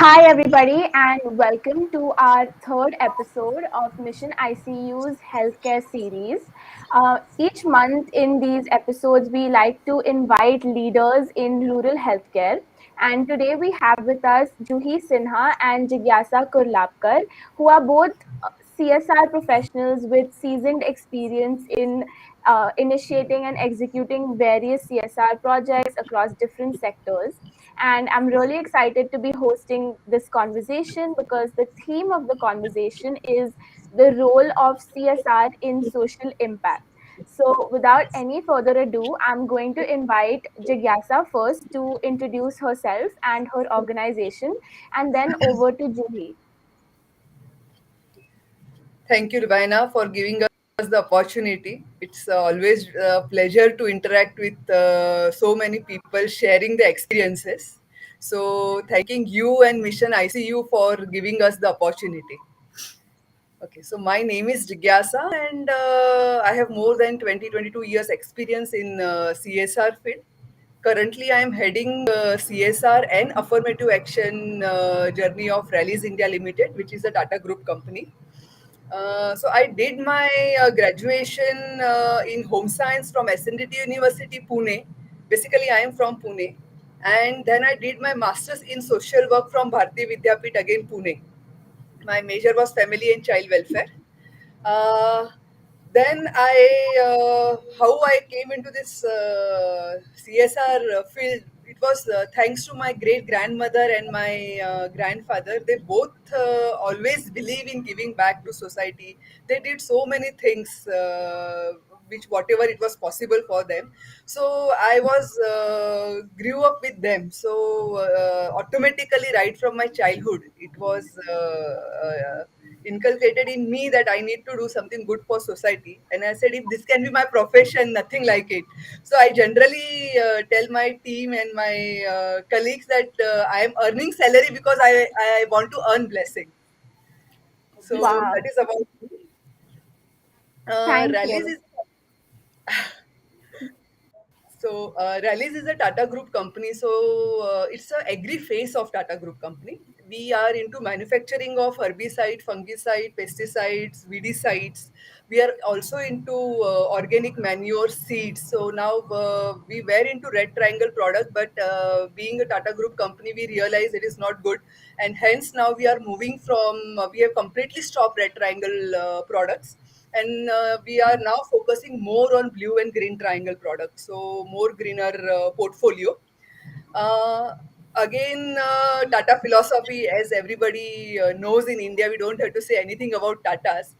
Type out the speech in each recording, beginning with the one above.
Hi, everybody, and welcome to our third episode of Mission ICU's healthcare series. Each month in these episodes, we like to invite leaders in rural healthcare. And today we have with us Juhi Sinha and Jignyasa Kurlapkar, who are both CSR professionals with seasoned experience in initiating and executing various CSR projects across different sectors. And I'm really excited to be hosting this conversation because the theme of the conversation is the role of CSR in social impact. So, without any further ado, I'm going to invite Jigyasa first to introduce herself and her organization, and then over to Juhi. Thank you, Lubaina, for giving us the opportunity. It's always a pleasure to interact with so many people sharing the experiences. So, thanking you and Mission ICU for giving us the opportunity. Okay, so my name is Jignyasa, and I have more than 22 years experience in CSR field. Currently, I am heading CSR and affirmative action journey of Rallies India Limited, which is a Tata Group company. So I did my graduation in home science from SNDT University, Pune. Basically, I am from Pune, and then I did my masters in social work from Bharati Vidyapit, again Pune. My major was family and child welfare. Uh, then how I came into this CSR field. It was thanks to my great grandmother and my grandfather. They both always believe in giving back to society. They did so many things, which whatever it was possible for them. So I was grew up with them. So automatically, right from my childhood, it was inculcated in me that I need to do something good for society. And I said, if this can be my profession, nothing like it. So I generally tell my team and my colleagues that I am earning salary because I want to earn blessing. So that Wow, is about thank rallies you. is Rallies is a Tata Group company. So it's a agri phase of Tata Group company. We are into manufacturing of herbicide, fungicide, pesticides, weedicides. We are also into organic manure seeds. So now we were into red triangle product, but being a Tata Group company, we realize it is not good, and hence now we are moving from. We have completely stopped red triangle products, and we are now focusing more on blue and green triangle products, so more greener portfolio. uh, Again, Tata philosophy, as everybody knows, in India we don't have to say anything about Tatas,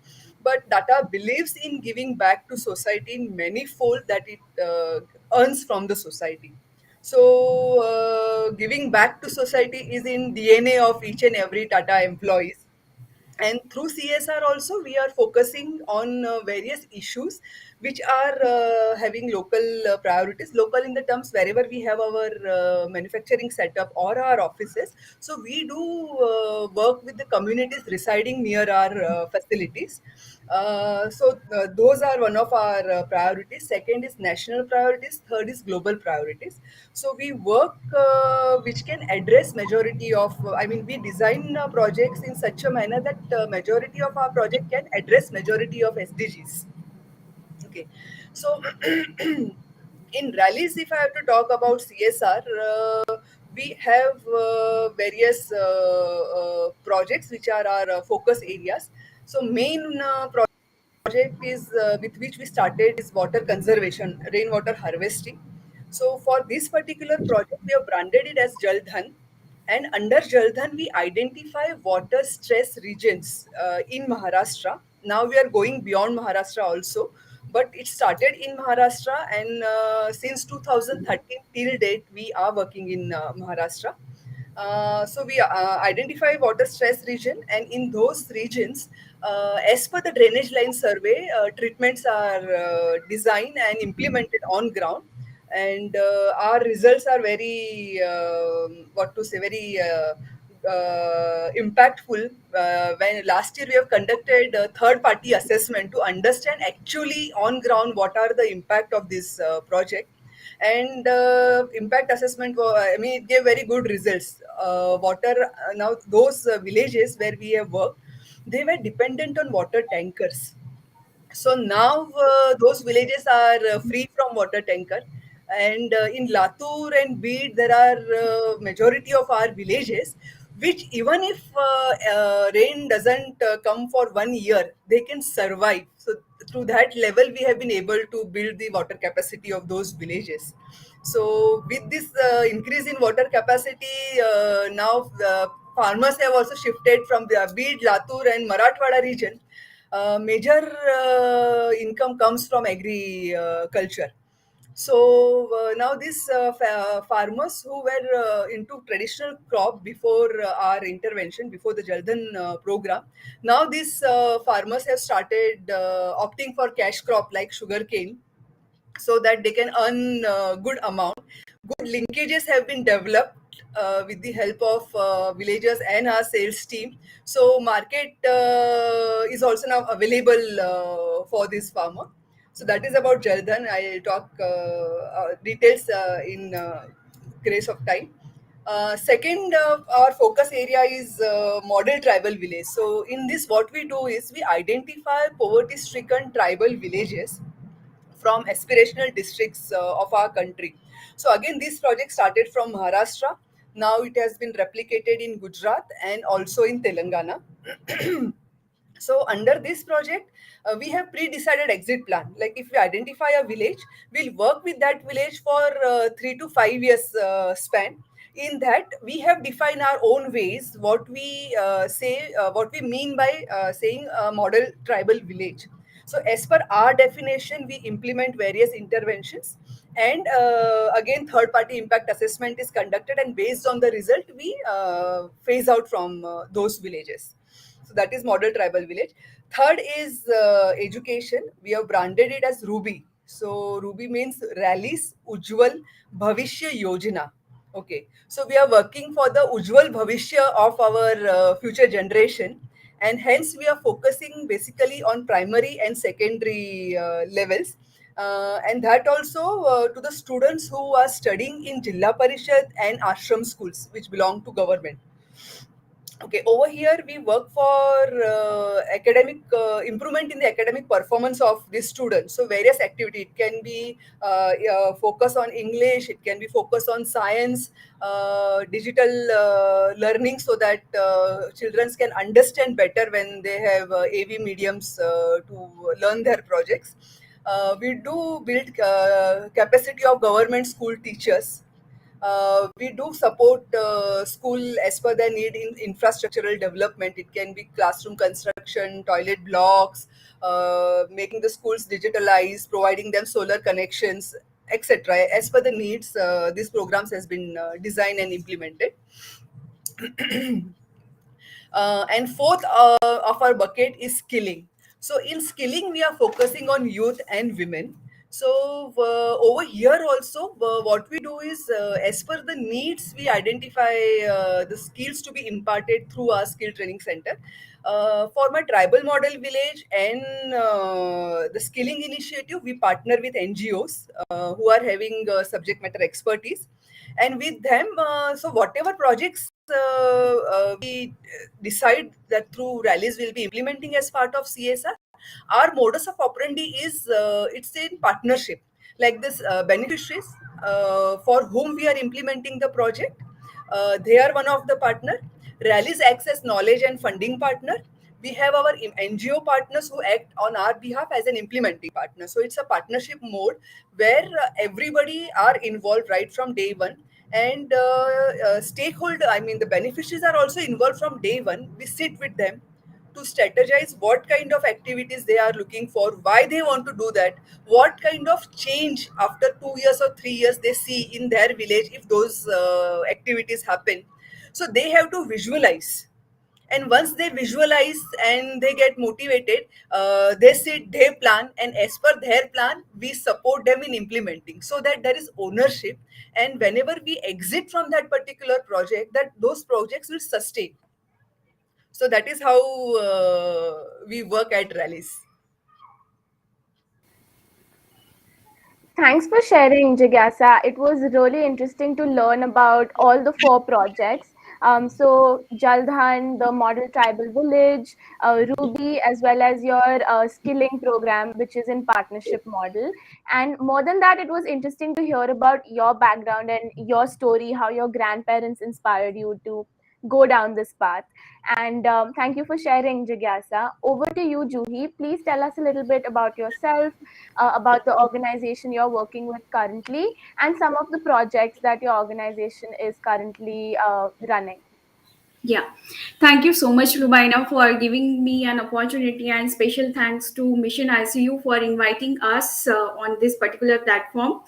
but Tata believes in giving back to society in many fold that it earns from the society. So giving back to society is in DNA of each and every Tata employees. And through CSR also, we are focusing on various issues which are having local priorities, local in the terms wherever we have our manufacturing setup or our offices. So we do work with the communities residing near our facilities. Those are one of our priorities. Second is national priorities. Third is global priorities. So we work which can address majority of. I mean, we design projects in such a manner that majority of our project can address majority of SDGs. Okay, so in rallies, if I have to talk about CSR, we have various projects which are our focus areas. So main project is with which we started is water conservation, rainwater harvesting. So for this particular project, we have branded it as Jal Dhan, and under Jal Dhan, we identify water stress regions in Maharashtra. Now we are going beyond Maharashtra also, but it started in Maharashtra, and since 2013 till date, we are working in Maharashtra. So we identify water stress region, and in those regions, as per the drainage line survey, treatments are designed and implemented on ground, and our results are very what to say, very impactful. When last year we have conducted a third party assessment to understand actually on ground what are the impact of this project, And impact assessment, I mean, it gave very good results. Water, now those villages where we have worked, they were dependent on water tankers. So now those villages are free from water tanker, and in Latur and Bid there are majority of our villages which, even if rain doesn't come for 1 year, they can survive. So through that level we have been able to build the water capacity of those villages. So with this increase in water capacity, now farmers have also shifted from the Bid, Latur and Marathwada region. Major income comes from agriculture. So now these farmers who were into traditional crop before our intervention, before the Jaldan program, now these farmers have started opting for cash crop like sugarcane, so that they can earn good amount. Good linkages have been developed with the help of villagers and our sales team. So market is also now available for this farmer. So that is about Jaldan. I'll talk details in grace of time. Second, our focus area is model tribal village. So in this, what we do is we identify poverty-stricken tribal villages from aspirational districts of our country. So again, this project started from Maharashtra. Now it has been replicated in Gujarat and also in Telangana. So under this project, we have pre-decided exit plan. Like if we identify a village, we'll work with that village for 3 to 5 years span. In that, we have defined our own ways what we what we mean by saying a model tribal village. So as per our definition, we implement various interventions, and again, third-party impact assessment is conducted, and based on the result, we phase out from those villages. So that is model tribal village. Third is education. We have branded it as Ruby. So Ruby means rallies Ujjwal Bhavishya Yojana. Okay, so we are working for the Ujjwal Bhavishya of our future generation, and hence we are focusing basically on primary and secondary levels, and that also to the students who are studying in Jilla Parishad and ashram schools which belong to government. Okay, over here we work for academic improvement in the academic performance of the students. So various activity, it can be focus on English, it can be focus on science, digital learning, so that children can understand better when they have AV mediums to learn their projects. We do build capacity of government school teachers. We do support school as per their need in infrastructural development. It can be classroom construction, toilet blocks, making the schools digitalized, providing them solar connections, etc. As per the needs, these programs has been designed and implemented. And fourth of our bucket is skilling. So in skilling, we are focusing on youth and women. So over here also, what we do is, as per the needs, we identify the skills to be imparted through our skill training center. For my tribal model village and the skilling initiative, we partner with NGOs who are having subject matter expertise, and with them, so whatever projects we decide that through rallies we'll be implementing as part of CSR, our modus of operandi is it's in partnership. Like this, beneficiaries for whom we are implementing the project, they are one of the partner. Rallies acts as knowledge and funding partner. We have our NGO partners who act on our behalf as an implementing partner. So it's a partnership mode where everybody are involved right from day one, and stakeholder, I mean the beneficiaries, are also involved from day one. We sit with them to strategize what kind of activities they are looking for, why they want to do that, what kind of change after 2 years or 3 years they see in their village if those activities happen. So they have to visualize, and once they visualize and they get motivated, they sit, they plan, and as per their plan we support them in implementing, so that there is ownership, and whenever we exit from that particular project, that those projects will sustain. So that is how we work at rallies. Thanks for sharing, Jignyasa. It was really interesting to learn about all the four projects. So, Jaldhan, the Model Tribal Village, Ruby, as well as your skilling program, which is in partnership model. And more than that, it was interesting to hear about your background and your story, how your grandparents inspired you to go down this path. And thank you for sharing, Jignyasa. Over to you, Juhi. Please tell us a little bit about yourself, about the organization you're working with currently, and some of the projects that your organization is currently running. Yeah, thank you so much, Lubaina, for giving me an opportunity, and special thanks to Mission ICU for inviting us on this particular platform.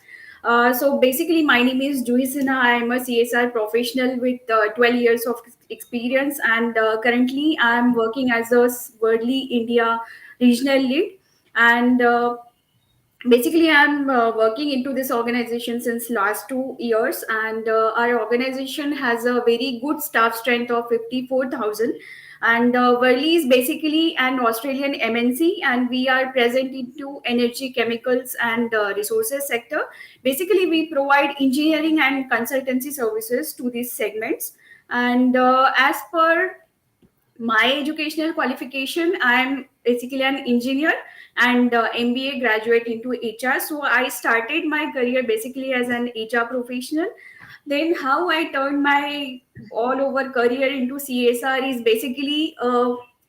So basically, my name is Juhi Sinha. I am a CSR professional with 12 years of experience, and currently I am working as a Worldly India regional lead. And basically I'm working into this organization since last 2 years, and our organization has a very good staff strength of 54,000. And Worley is basically an Australian MNC, and we are present into energy, chemicals, and resources sector. Basically, we provide engineering and consultancy services to these segments. And as per my educational qualification, I'm basically an engineer and MBA graduate into HR. So I started my career basically as an HR professional. Then how I turned my all over career into CSR is basically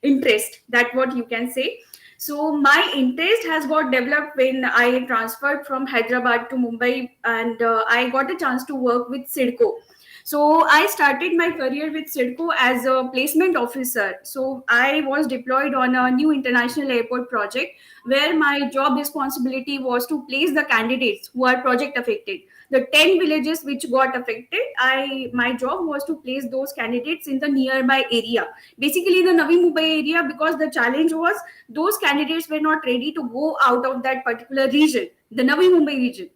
interest, that what you can say. So my interest has got developed when I transferred from Hyderabad to Mumbai, and I got a chance to work with Sidco. So I started my career with Sidco as a placement officer. So I was deployed on a new international airport project where my job responsibility was to place the candidates who are project affected. The 10 villages which got affected, my job was to place those candidates in the nearby area. Basically the Navi Mumbai area, because the challenge was those candidates were not ready to go out of that particular region, the Navi Mumbai region.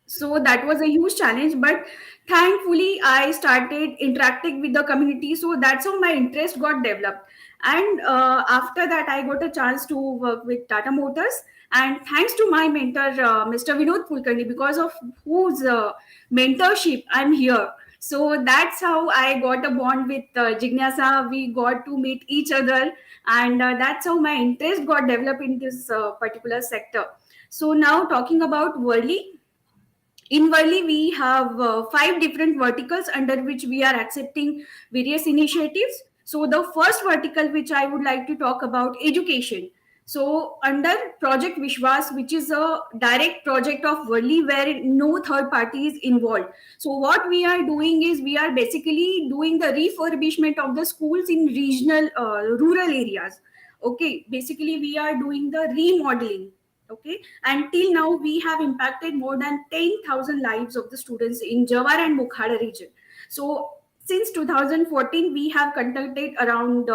So that was a huge challenge, but thankfully I started interacting with the community, so that's how my interest got developed. And after that I got a chance to work with Tata Motors, and thanks to my mentor, Mr. Vinod Kulkarni, because of whose mentorship I'm here. So that's how I got a bond with Jignyasa. We got to meet each other, and that's how my interest got developed in this particular sector. So now talking about Worley, in Worli, we have five different verticals under which we are accepting various initiatives. So the first vertical which I would like to talk about, education. So under Project Vishwas, which is a direct project of Worli where no third party is involved. So what we are doing is we are basically doing the refurbishment of the schools in regional rural areas. Okay, basically we are doing the remodeling. Okay, and till now we have impacted more than 10,000 lives of the students in Jawar and Bukhara region. So since 2014 we have conducted around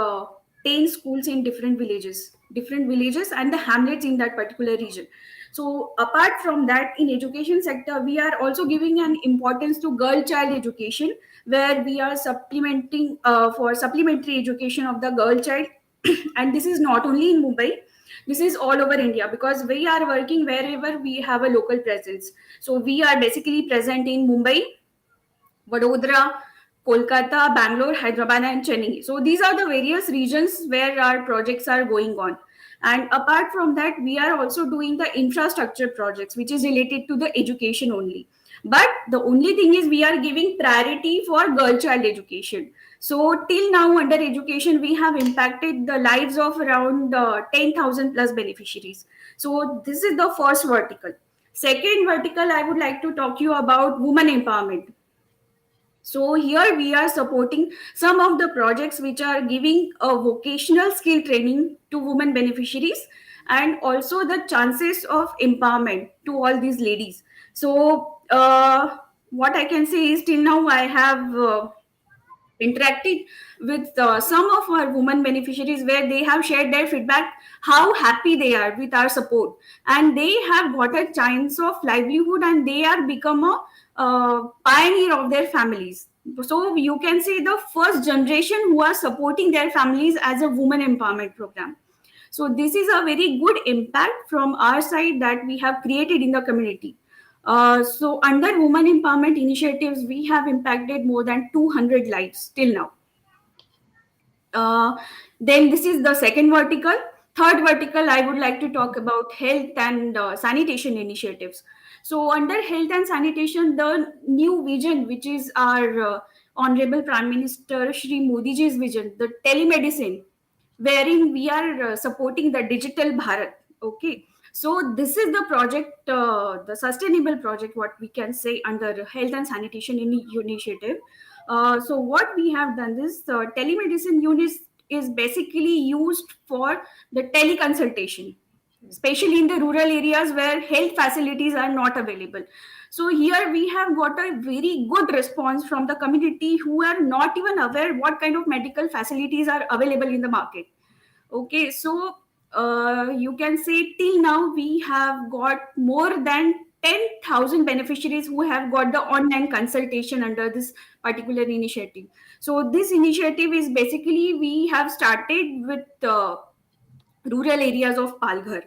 10 schools in different villages and the hamlets in that particular region. So apart from that, in education sector we are also giving an importance to girl child education, where we are supplementing for supplementary education of the girl child. And this is not only in Mumbai, this is all over India, because we are working wherever we have a local presence. So we are basically present in Mumbai, Vadodara, Kolkata, Bangalore, Hyderabad, and Chennai. So these are the various regions where our projects are going on. And apart from that, we are also doing the infrastructure projects, which is related to the education only. But the only thing is we are giving priority for girl child education. So till now, under education, we have impacted the lives of around 10,000 plus beneficiaries. So this is the first vertical. Second vertical, I would like to talk to you about women empowerment. So here we are supporting some of the projects which are giving a vocational skill training to women beneficiaries, and also the chances of empowerment to all these ladies. So what I can say is till now I have interacted with some of our women beneficiaries where they have shared their feedback how happy they are with our support, and they have got a chance of livelihood, and they are become a pioneer of their families. So you can say the first generation who are supporting their families as a woman empowerment program. So this is a very good impact from our side that we have created in the community. So under women empowerment initiatives, we have impacted more than 200 lives till now. Uh, then this is the second vertical. Third vertical, I would like to talk about health and sanitation initiatives. So under health and sanitation, the new vision, which is our Honorable Prime Minister Shri Modi ji's vision, the telemedicine, wherein we are supporting the digital Bharat. Okay, so this is the project, the sustainable project, what we can say under health and sanitation initiative. So what we have done, this telemedicine unit is basically used for the teleconsultation, especially in the rural areas where health facilities are not available. So here we have got a very good response from the community who are not even aware what kind of medical facilities are available in the market. Okay, so you can say till now we have got more than 10,000 beneficiaries who have got the online consultation under this particular initiative. So this initiative is basically we have started with rural areas of Palghar.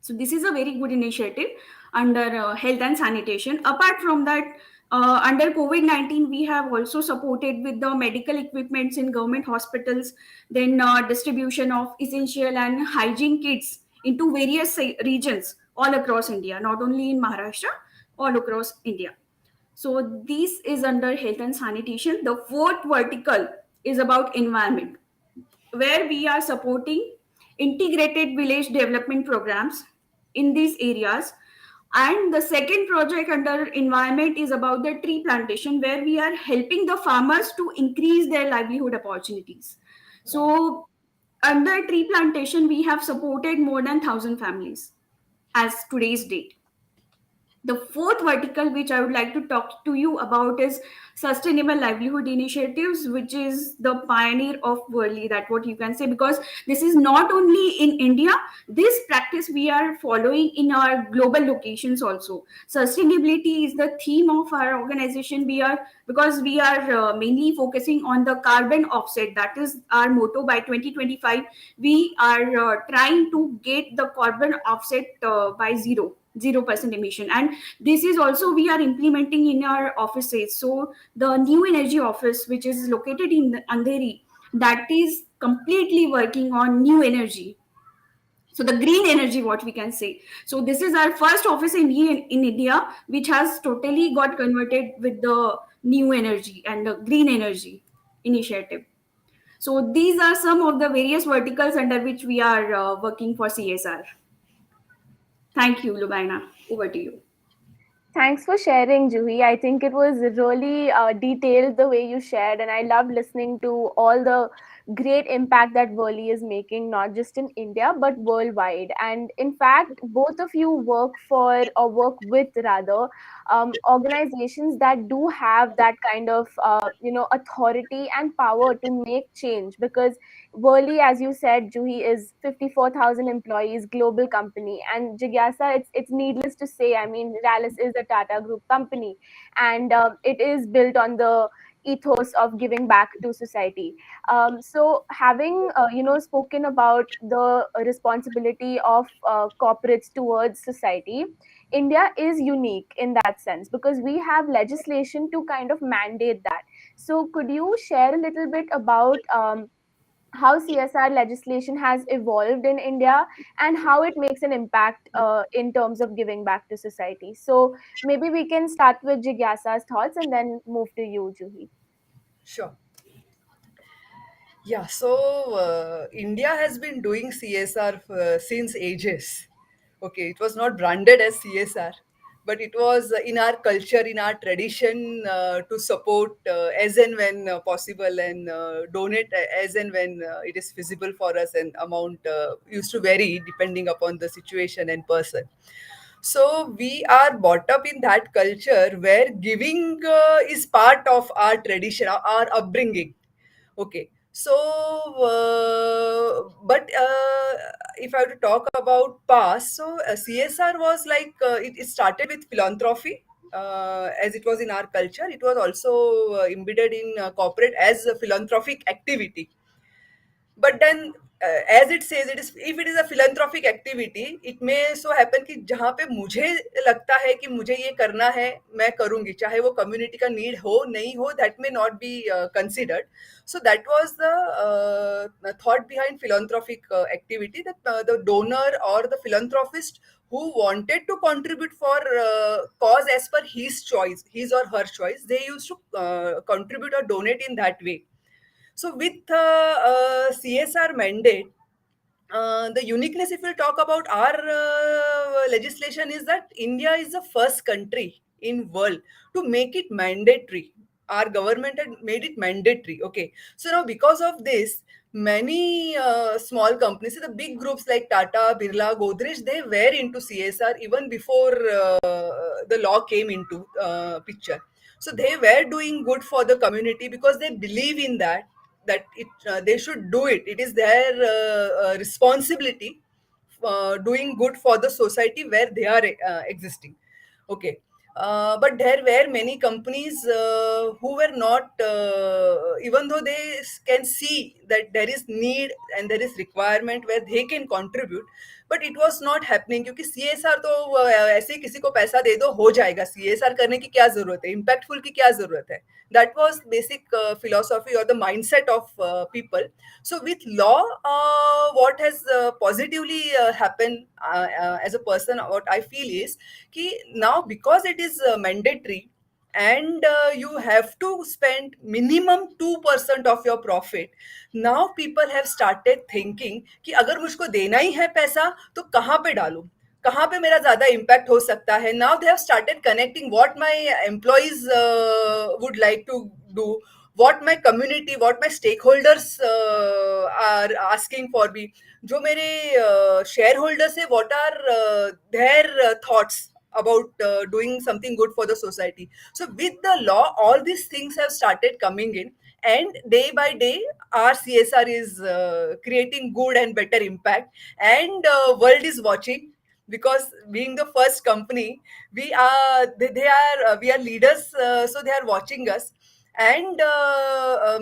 So this is a very good initiative under health and sanitation. Apart from that, under COVID-19, we have also supported with the medical equipments in government hospitals, then distribution of essential and hygiene kits into various regions all across India, not only in Maharashtra, all across India. So this is under health and sanitation. The fourth vertical is about environment, where we are supporting integrated village development programs in these areas. And the second project under environment is about the tree plantation, where we are helping the farmers to increase their livelihood opportunities. So under tree plantation, we have supported more than 1,000 families as today's date. The fourth vertical which I would like to talk to you about is sustainable livelihood initiatives, which is the pioneer of Worli, that what you can say, because this is not only in India, this practice we are following in our global locations also. Sustainability is the theme of our organization. We are, because we are mainly focusing on the carbon offset, that is our motto. By 2025 we are trying to get the carbon offset by 0% emission. And this is also we are implementing in our offices. So the new energy office, which is located in Andheri, that is completely working on new energy, so the green energy, what we can say. So this is our first office in India which has totally got converted with the new energy and the green energy initiative. So these are some of the various verticals under which we are working for CSR. Thank you, Lubaina. Over to you. Thanks for sharing, Juhi. I think it was really detailed the way you shared, and I loved listening to all the great impact that Worli is making, not just in India but worldwide. And in fact, both of you work for, or work with rather, organizations that do have that kind of authority and power to make change. Because Worli, as you said, Juhi, is 54,000 employees, global company, and Jigyasa, it's needless to say. I mean, Rallis is a Tata Group company, and it is built on the ethos of giving back to society. So, having spoken about the responsibility of corporates towards society, India is unique in that sense because we have legislation to kind of mandate that. So, could you share a little bit about how CSR legislation has evolved in India and how it makes an impact in terms of giving back to society? So maybe we can start with Jigyasa's thoughts and then move to you, Juhi. Sure. Yeah, so India has been doing CSR since ages. Okay, it was not branded as CSR, but it was in our culture, in our tradition to support as and when possible and donate as and when it is feasible for us, and amount used to vary depending upon the situation and person. So we are brought up in that culture where giving is part of our tradition, our upbringing. Okay. So, but if I have to talk about past, so CSR was like it started with philanthropy. As it was in our culture, it was also embedded in corporate as a philanthropic activity. but then as it says, it is, if it is a philanthropic activity, it may so happen कि जहाँ पे मुझे लगता है कि मुझे ये करना है, मैं करूँगी, चाहे वो community का need हो नहीं हो, that may not be considered. So that was the thought behind philanthropic activity, that the donor or the philanthropist who wanted to contribute for cause as per his choice, his or her choice, they used to contribute or donate in that way. So with CSR mandate, the uniqueness, if we talk about our legislation, is that India is the first country in world to make it mandatory. Our government had made it mandatory. Okay, so now because of this, many small companies, the big groups like Tata, Birla, Godrej, they were into CSR even before the law came into picture. So they were doing good for the community because they believe in that it they should do it. It is their responsibility, doing good for the society where they are existing. Okay. But there were many companies who were not, even though they can see that there is need and there is requirement where they can contribute, but it was not happening, क्योंकि CSR तो ऐसे ही किसी को पैसा दे दो हो जाएगा, CSR करने की क्या जरूरत है, impactful की क्या जरूरत है. That was basic philosophy or the mindset of people. So with law, what has positively happened, as a person, what I feel is कि now because it is mandatory, and you have to spend minimum 2% of your profit, now people have started thinking कि अगर मुझको देना ही है पैसा तो कहाँ पे डालूं, कहाँ पे मेरा ज्यादा इम्पैक्ट हो सकता है. Now they have started connecting what my employees would like to do, what my community, what my stakeholders are asking for me, जो मेरे शेयर होल्डर्स है, what are their thoughts about doing something good for the society. So with the law, all these things have started coming in, and day by day our CSR is creating good and better impact, and world is watching, because being the first company, they are we are leaders, so they are watching us, and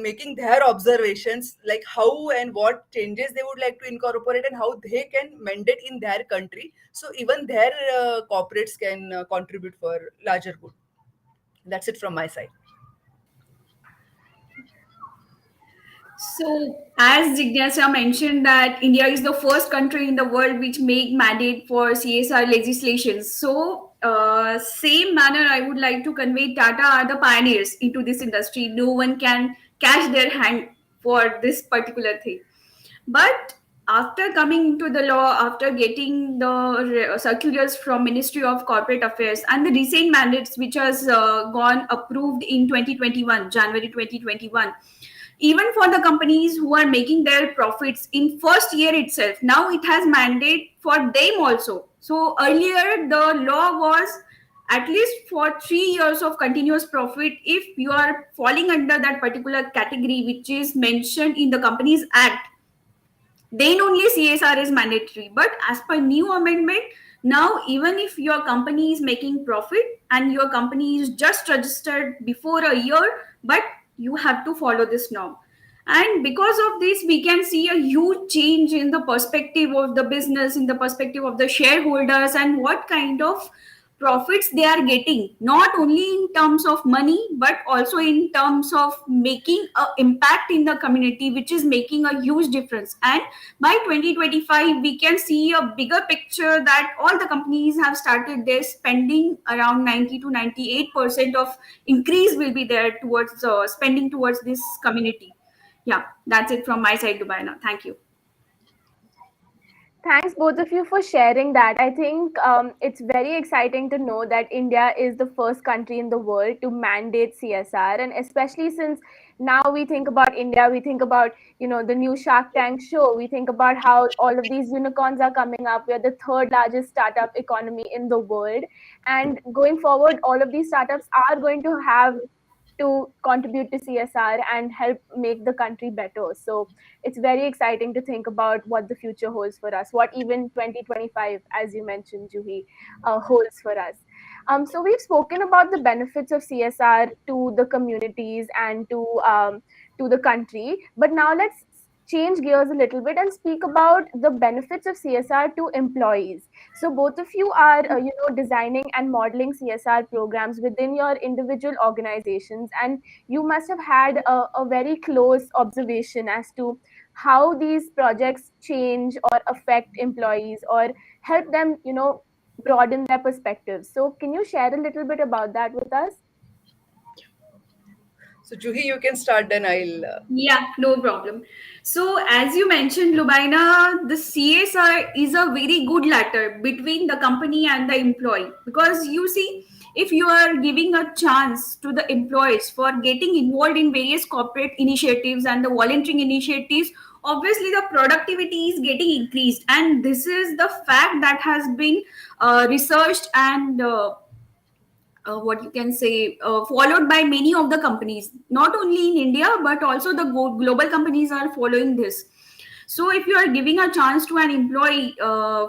making their observations, like how and what changes they would like to incorporate and how they can mend it in their country, so even their corporates can contribute for larger good. That's it from my side. So, as Jignyasa mentioned that India is the first country in the world which make mandate for CSR legislation. So, same manner, I would like to convey Tata are the pioneers into this industry. No one can catch their hand for this particular thing. But after coming into the law, after getting the circulars from Ministry of Corporate Affairs and the recent mandates which has gone approved in 2021, January 2021, even for the companies who are making their profits in first year itself, now it has mandate for them also. So earlier the law was at least for 3 years of continuous profit if you are falling under that particular category which is mentioned in the Companies Act, then only CSR is mandatory. But as per new amendment, now even if your company is making profit and your company is just registered before a year, but you have to follow this norm. And because of this, we can see a huge change in the perspective of the business, in the perspective of the shareholders, and what kind of profits they are getting, not only in terms of money but also in terms of making an impact in the community, which is making a huge difference. And by 2025 we can see a bigger picture that all the companies have started their spending around 90 to 98% of increase will be there towards spending towards this community. Yeah, that's it from my side, Lubaina. Thank you. Thanks, both of you, for sharing that. I think it's very exciting to know that India is the first country in the world to mandate CSR, and especially since now we think about India, we think about the new Shark Tank show. We think about how all of these unicorns are coming up. We are the third largest startup economy in the world, and going forward, all of these startups are going to have to contribute to CSR and help make the country better. So it's very exciting to think about what the future holds for us, what even 2025, as you mentioned, Juhi, holds for us. So we've spoken about the benefits of CSR to the communities and to the country, but now let's change gears a little bit and speak about the benefits of CSR to employees. So both of you are, designing and modeling CSR programs within your individual organizations, and you must have had a very close observation as to how these projects change or affect employees or help them, broaden their perspectives. So can you share a little bit about that with us? So Juhi, you can start, then I'll. Yeah, no problem. So, as you mentioned, Lubaina, the CSR is a very good ladder between the company and the employee, because you see, if you are giving a chance to the employees for getting involved in various corporate initiatives and the volunteering initiatives, obviously the productivity is getting increased, and this is the fact that has been researched and what you can say followed by many of the companies, not only in India but also the global companies are following this. So if you are giving a chance to an employee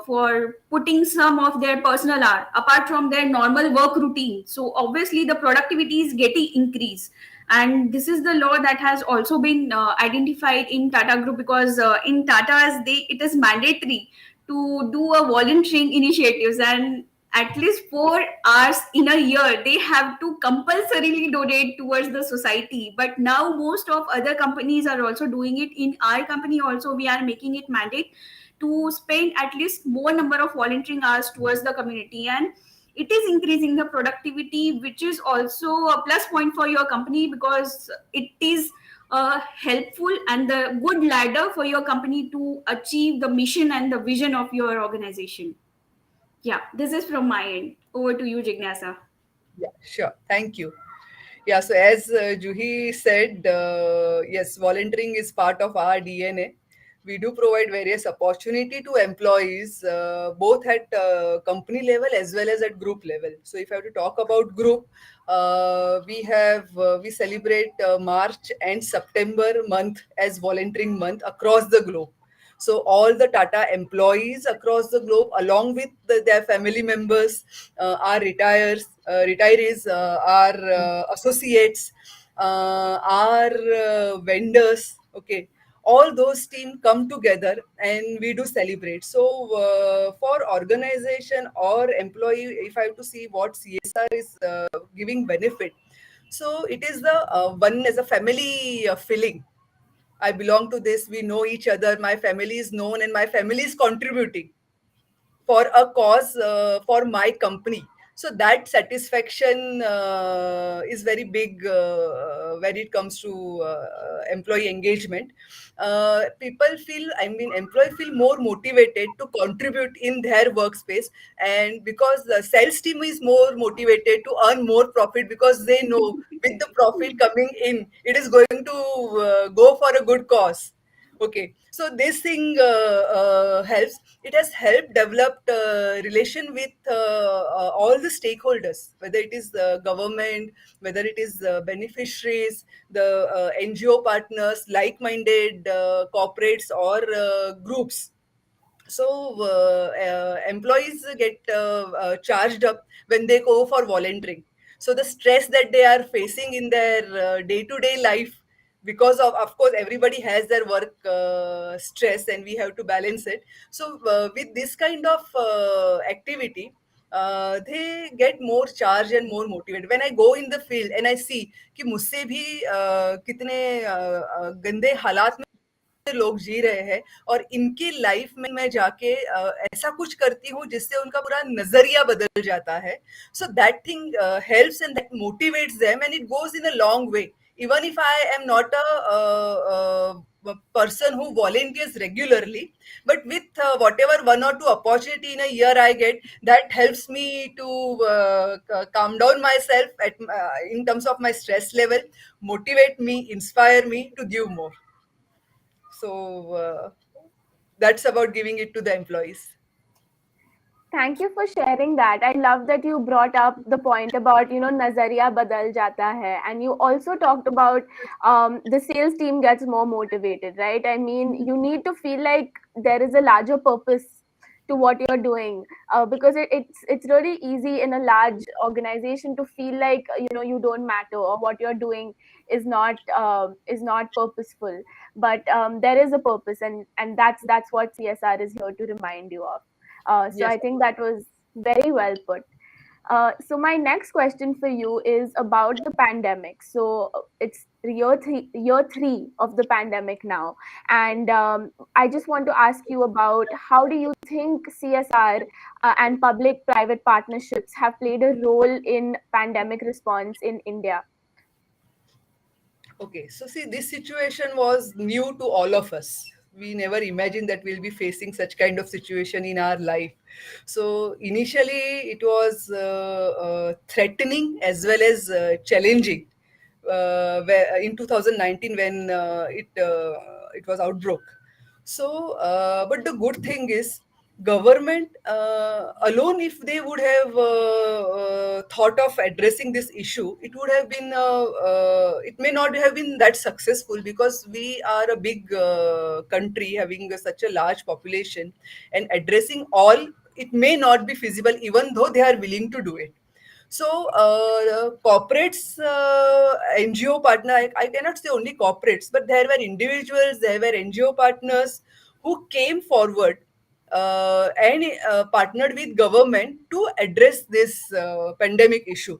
for putting some of their personal hour apart from their normal work routine, so obviously the productivity is getting increased. And this is the law that has also been identified in Tata Group, because in Tata's they it is mandatory to do a volunteering initiatives, and at least 4 hours in a year they have to compulsorily donate towards the society. But now most of other companies are also doing it. In our company also we are making it mandate to spend at least more number of volunteering hours towards the community, and it is increasing the productivity, which is also a plus point for your company, because it is helpful and the good ladder for your company to achieve the mission and the vision of your organization. Yeah, this is from my end. Over to you, Jignyasa. Yeah, sure. Thank you. Yeah, so as Juhi said, yes, volunteering is part of our DNA. We do provide various opportunity to employees, both at company level as well as at group level. So if I have to talk about group, we celebrate March and September month as volunteering month across the globe. So all the Tata employees across the globe, along with their family members, our retirees, our associates, our vendors, okay, all those team come together and we do celebrate. So for organization or employee, if I have to see what CSR is giving benefit, so it is the one as a family feeling. I belong to this, we know each other, my family is known, and my family is contributing for a cause for my company. So that satisfaction is very big when it comes to employee engagement. People feel, I mean, employee feel more motivated to contribute in their workspace, and because the sales team is more motivated to earn more profit, because they know with the profit coming in, it is going to go for a good cause. Okay, so this thing helps. It has helped develop relation with all the stakeholders, whether it is the government, whether it is the beneficiaries, the NGO partners, like-minded corporates or groups. So employees get charged up when they go for volunteering. So the stress that they are facing in their day-to-day life, because of course everybody has their work stress and we have to balance it. So with this kind of activity, they get more charged and more motivated. When I go in the field and I see कि मुझसे भी कितने गंदे हालात लोग जी रहे हैं, और इनकी लाइफ में मैं जाके ऐसा कुछ करती हूँ जिससे उनका पूरा नजरिया बदल जाता है. So that thing helps and that motivates them and it goes in a long way. Even if I am not a person who volunteers regularly, but with whatever one or two opportunity in a year I get, that helps me to calm down myself in terms of my stress level, motivate me, inspire me to give more. So that's about giving it to the employees. Thank you for sharing that. I love that you brought up the point about, nazariya badal jata hai. And you also talked about the sales team gets more motivated, right? I mean, you need to feel like there is a larger purpose to what you're doing, because it's really easy in a large organization to feel like, you don't matter, or what you're doing is not purposeful. But there is a purpose, and that's what CSR is here to remind you of. So Yes. I think that was very well put. So my next question for you is about the pandemic. So it's year three of the pandemic now, and I just want to ask you about how do you think CSR and public-private partnerships have played a role in pandemic response in India? Okay, so see, this situation was new to all of us. We never imagined that we'll be facing such kind of situation in our life. So initially, it was threatening as well as challenging. In 2019, when it was outbroke. So, but the good thing is, government alone, if they would have thought of addressing this issue, it would have been it may not have been that successful, because we are a big country having such a large population, and addressing all, it may not be feasible even though they are willing to do it. So, corporates, NGO partner, I cannot say only corporates, but there were individuals, there were NGO partners who came forward and partnered with government to address this pandemic issue.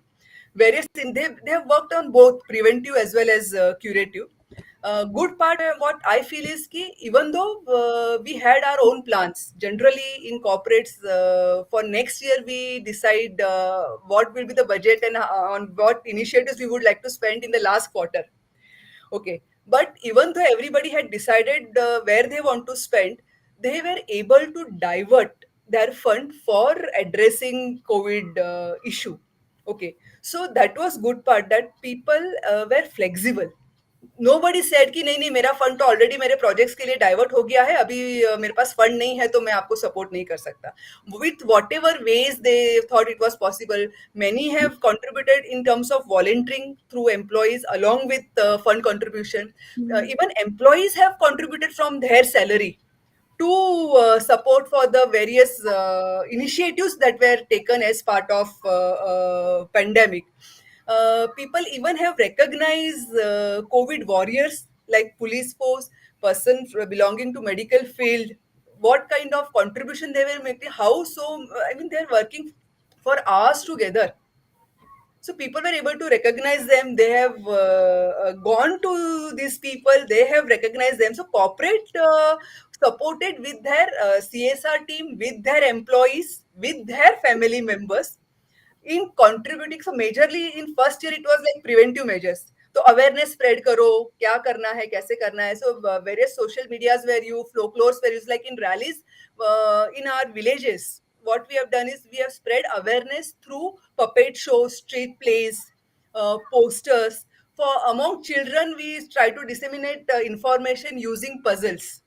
Various things, they have worked on both preventive as well as curative. Good part, what I feel is ki, even though we had our own plans, generally in corporates, for next year we decide what will be the budget and on what initiatives we would like to spend in the last quarter. Okay. But even though everybody had decided where they want to spend, they were able to divert their fund for addressing COVID issue. Okay. So that was good part, that people were flexible. Nobody said कि नहीं नहीं मेरा fund तो already मेरे projects के लिए divert हो गया है, अभी मेरे पास फंड नहीं है तो मैं आपको सपोर्ट नहीं कर सकता. With whatever ways they thought it was possible, many have contributed in terms of volunteering through employees along with fund contribution. Even employees have contributed from their salary to support for the various initiatives that were taken as part of pandemic. People even have recognized COVID warriors like police force, persons belonging to medical field, what kind of contribution they were making, how so, I mean, they're working for hours together. So people were able to recognize them. They have gone to these people. They have recognized them. So corporate supported with their CSR team, with their employees, with their family members in contributing. So majorly in first year it was like preventive measures. तो awareness spread करो, क्या करना है, कैसे करना है. So various social medias were you, folklores were used, like in rallies in our villages. What we have done is we have spread awareness through puppet shows, street plays, posters. For among children, we try to disseminate information using puzzles.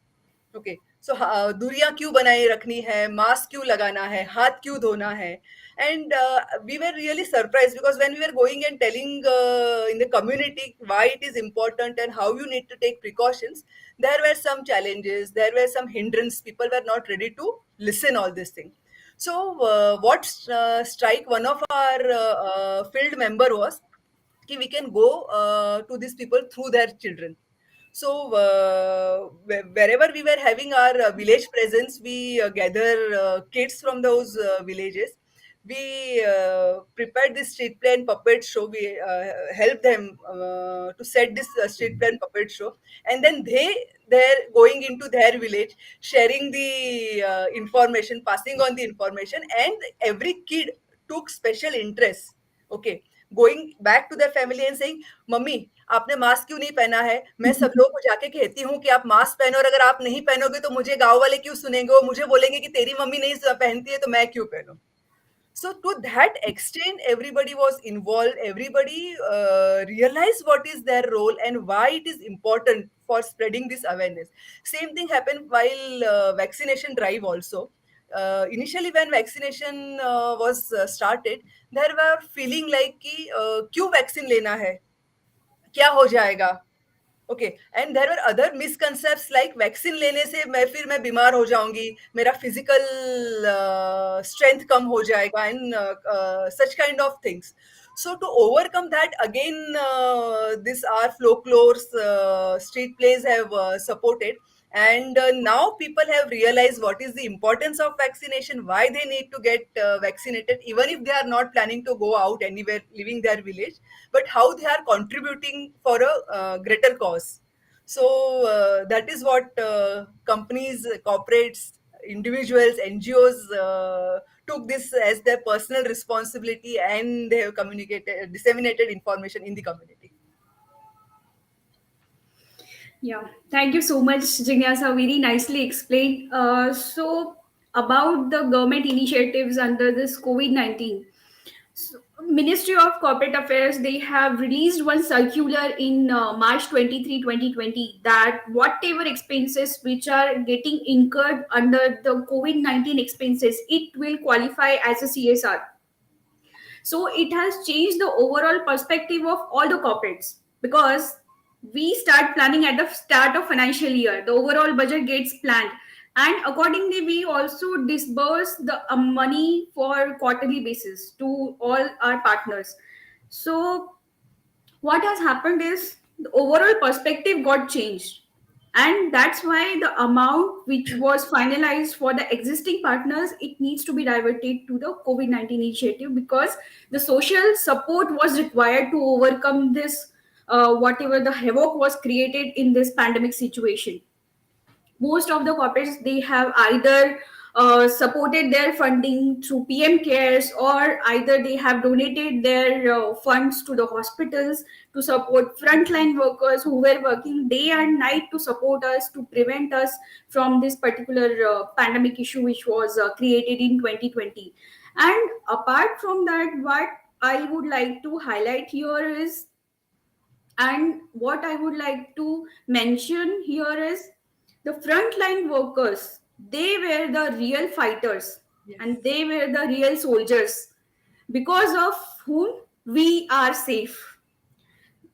Okay. So दूरियां क्यों बनाए रखनी है, mask क्यों लगाना है, हाथ क्यों धोना है. And we were really surprise, because when we were going and telling in the community why it is important and how you need to take precautions, there were some challenges, there were some hindrance, people were not ready to listen all this thing. So what strike one of our field member was कि we can go to these people through their children. So wherever we were having our village presence, we gather kids from those villages. We prepared this street play and puppet show. We helped them to set this street play and puppet show, and then they're going into their village, sharing the information, passing on the information, and every kid took special interest. Okay, going back to their family and saying, mummy आपने mask क्यों नहीं पहना है, मैं सब लोगों को जाके कहती हूँ कि आप मास्क पहनो, और अगर आप नहीं पहनोगे तो मुझे गांव वाले क्यों सुनेंगे, वो मुझे बोलेंगे कि तेरी मम्मी नहीं पहनती है तो मैं क्यों पहनूं. So to that extent, everybody was involved. Everybody realized what is their role and why it is important for spreading this awareness. Same thing happened while vaccination drive also. Initially, when vaccination was started, there were feeling like कि क्यों vaccine लेना है, क्या हो जाएगा. Okay and there are other misconceptions like vaccine लेने से मैं बीमार हो जाऊंगी, मेरा फिजिकल स्ट्रेंथ कम हो जाएगा and such kind of things. So to overcome that, again, this our folklores, street plays have supported, and now people have realized what is the importance of vaccination, why they need to get vaccinated, even if they are not planning to go out anywhere, leaving their village, but how they are contributing for a greater cause. So that is what companies, corporates, individuals, NGOs took this as their personal responsibility, and they have communicated, disseminated information in the community. Yeah, thank you so much, Jignyasa. Very nicely explained. So, about the government initiatives under this COVID 19. So, Ministry of Corporate Affairs, they have released one circular in March 23, 2020, that whatever expenses which are getting incurred under the COVID 19 expenses, it will qualify as a CSR. So it has changed the overall perspective of all the corporates, because we start planning at the start of financial year. The overall budget gets planned, and accordingly we also disburse the money for quarterly basis to all our partners. So what has happened is the overall perspective got changed, and that's why the amount which was finalized for the existing partners, it needs to be diverted to the COVID-19 initiative, because the social support was required to overcome this, whatever the havoc was created in this pandemic situation. Most of the corporates, they have either supported their funding through PM cares, or either they have donated their funds to the hospitals to support frontline workers who were working day and night to support us, to prevent us from this particular pandemic issue which was created in 2020. And apart from that, what I would like to highlight here is, and what I would like to mention here is, the frontline workers, they were the real fighters and Yes. they were the real soldiers, because of whom we are safe.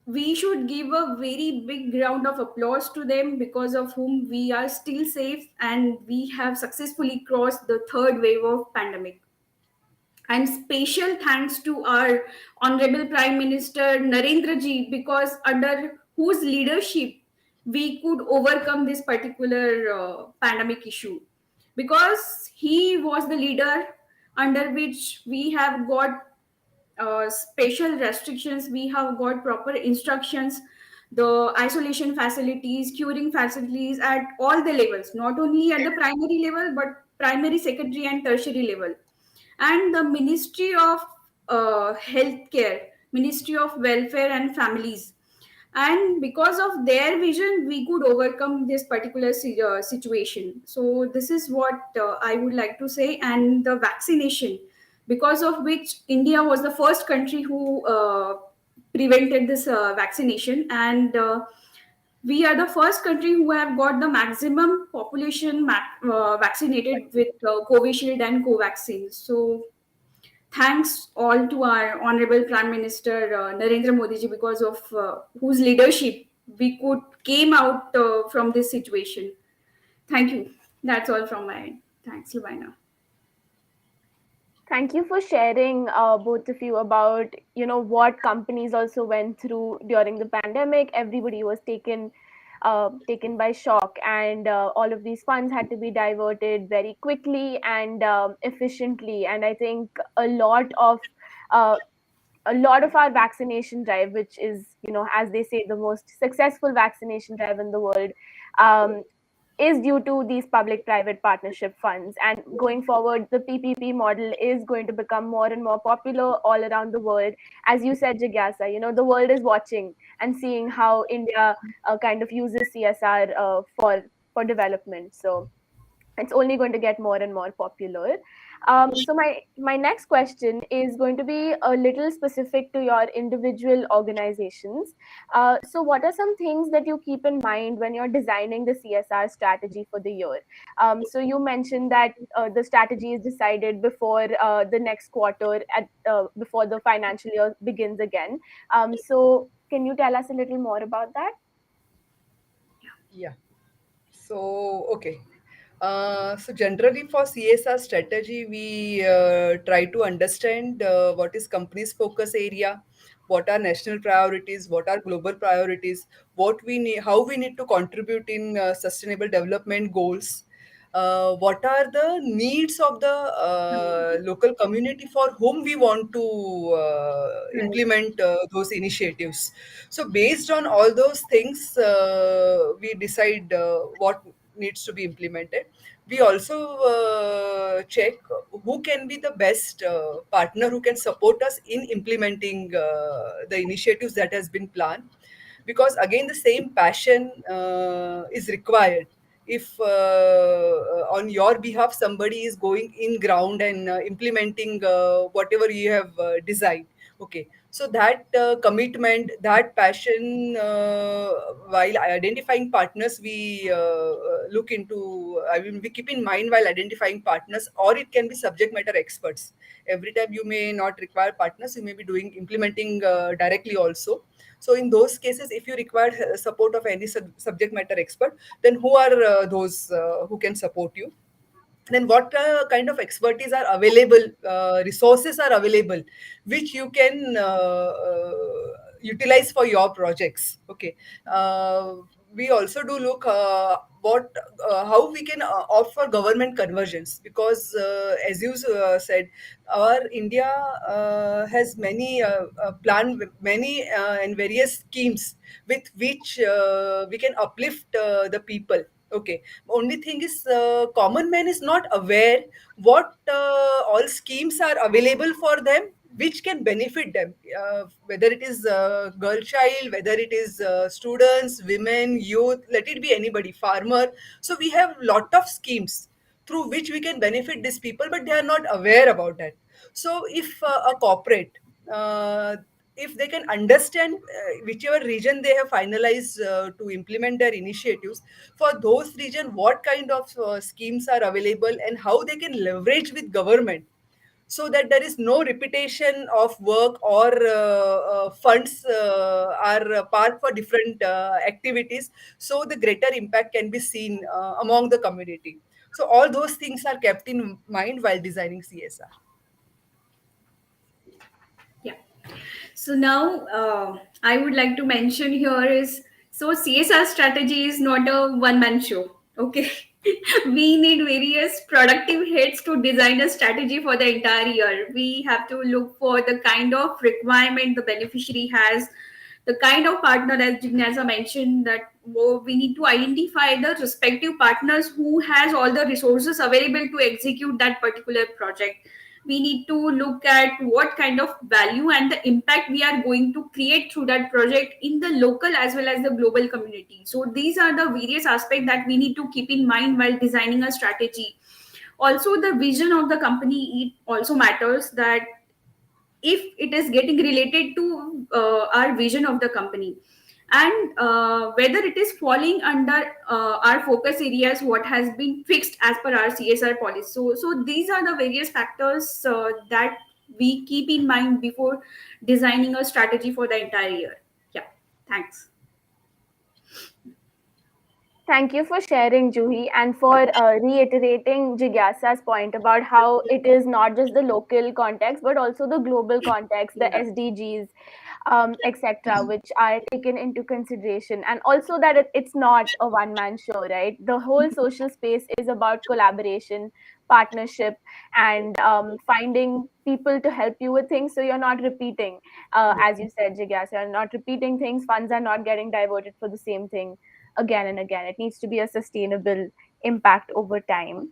We should give a very big round of applause to them, because of whom we are still safe and we have successfully crossed the third wave of pandemic. And special thanks to our honorable Prime Minister Narendra ji, because under whose leadership we could overcome this particular pandemic issue, because he was the leader under which we have got special restrictions, we have got proper instructions, the isolation facilities, curing facilities at all the levels, not only at the primary level but primary, secondary and tertiary level. And the Ministry of Healthcare, Ministry of Welfare and Families, and because of their vision we could overcome this particular situation. So this is what I would like to say. And the vaccination, because of which India was the first country who prevented this vaccination, and we are the first country who have got the maximum population vaccinated with Covishield and Covaxin. So thanks all to our honorable Prime Minister Narendra Modi ji, because of whose leadership we could came out from this situation. Thank you. That's all from my end. Thanks, Lubaina. Thank you for sharing, both of you, about what companies also went through during the pandemic. Everybody was taken by shock, and all of these funds had to be diverted very quickly and efficiently. And I think uh, a lot of our vaccination drive, which is, as they say, the most successful vaccination drive in the world, um, is due to these public private partnership funds. And going forward, the PPP model is going to become more and more popular all around the world. As you said, Jigyasa, the world is watching and seeing how India kind of uses CSR for development. So it's only going to get more and more popular. So my next question is going to be a little specific to your individual organizations. So what are some things that you keep in mind when you're designing the CSR strategy for the year? So you mentioned that the strategy is decided before the next quarter, before the financial year begins again. So can you tell us a little more about that? Yeah. So, okay. So generally for CSR strategy, we try to understand what is company's focus area, what are national priorities, what are global priorities, what we need, how we need to contribute in sustainable development goals, what are the needs of the local community for whom we want to Right. implement those initiatives. So based on all those things, we decide what needs to be implemented. We also check who can be the best partner who can support us in implementing the initiatives that has been planned, because again the same passion is required. If on your behalf somebody is going in ground and implementing whatever you have designed, okay, so that commitment, that passion, while identifying partners, we look into, I mean, we keep in mind while identifying partners, or it can be subject matter experts. Every time you may not require partners, you may be doing implementing directly also. So in those cases, if you require support of any subject matter expert, then who are those who can support you? Then what kind of expertise are available, resources are available, which you can utilize for your projects. Okay. We also do look what how we can offer government conversions, because as you said, our India has many plan many and various schemes with which we can uplift the people. Okay. Only thing is, common man is not aware what all schemes are available for them, which can benefit them, whether it is girl child, whether it is students, women, youth, let it be anybody, farmer. So we have lot of schemes through which we can benefit these people, but they are not aware about that. So if a corporate, uh, if they can understand whichever region they have finalized to implement their initiatives, for those region what kind of schemes are available and how they can leverage with government, so that there is no repetition of work, or funds are parked for different activities, so the greater impact can be seen among the community. So all those things are kept in mind while designing CSR. Yeah. So now I would like to mention here is, so CSR strategy is not a one man show. Okay. We need various productive heads to design a strategy for the entire year. We have to look for the kind of requirement the beneficiary has, the kind of partner, as Jignyasa mentioned, that we need to identify the respective partners who has all the resources available to execute that particular project. We need to look at what kind of value and the impact we are going to create through that project in the local as well as the global community. So these are the various aspects that we need to keep in mind while designing a strategy. Also, the vision of the company, it also matters, that if it is getting related to our vision of the company, and whether it is falling under our focus areas what has been fixed as per our CSR policy. So these are the various factors that we keep in mind before designing a strategy for the entire year. Yeah, thanks. Thank you for sharing, Juhi, and for reiterating Jigyasa's point about how it is not just the local context, but also the global context, the Yeah. SDGs, etc., which are taken into consideration. And also that it's not a one man show, right? The whole social space is about collaboration, partnership, and finding people to help you with things so you're not repeating, as you said, Jigyasa, you're not repeating things, funds are not getting diverted for the same thing again and again. It needs to be a sustainable impact over time.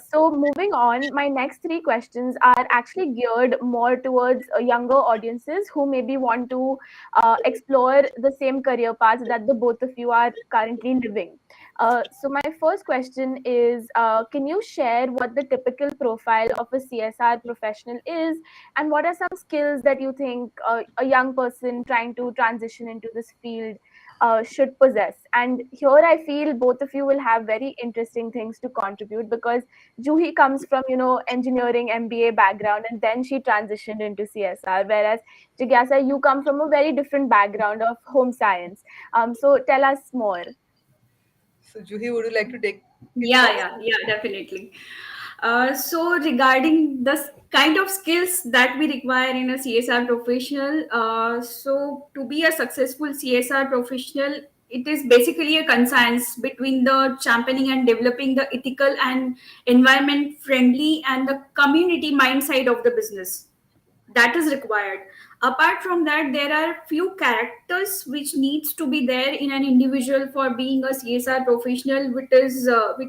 So, moving on, my next three questions are actually geared more towards younger audiences who maybe want to explore the same career paths that the both of you are currently living. So, my first question is, can you share what the typical profile of a CSR professional is, and what are some skills that you think a young person trying to transition into this field should possess? And here I feel both of you will have very interesting things to contribute, because Juhi comes from, engineering MBA background, and then she transitioned into CSR, whereas Jigyasa, you come from a very different background of home science. So tell us more. So Juhi, would you like to take it Yeah, first? yeah, yeah, definitely. So regarding the kind of skills that we require in a CSR professional, so to be a successful CSR professional, it is basically a conscience between the championing and developing the ethical and environment friendly and the community mind side of the business that is required. Apart from that, there are few characters which needs to be there in an individual for being a CSR professional, which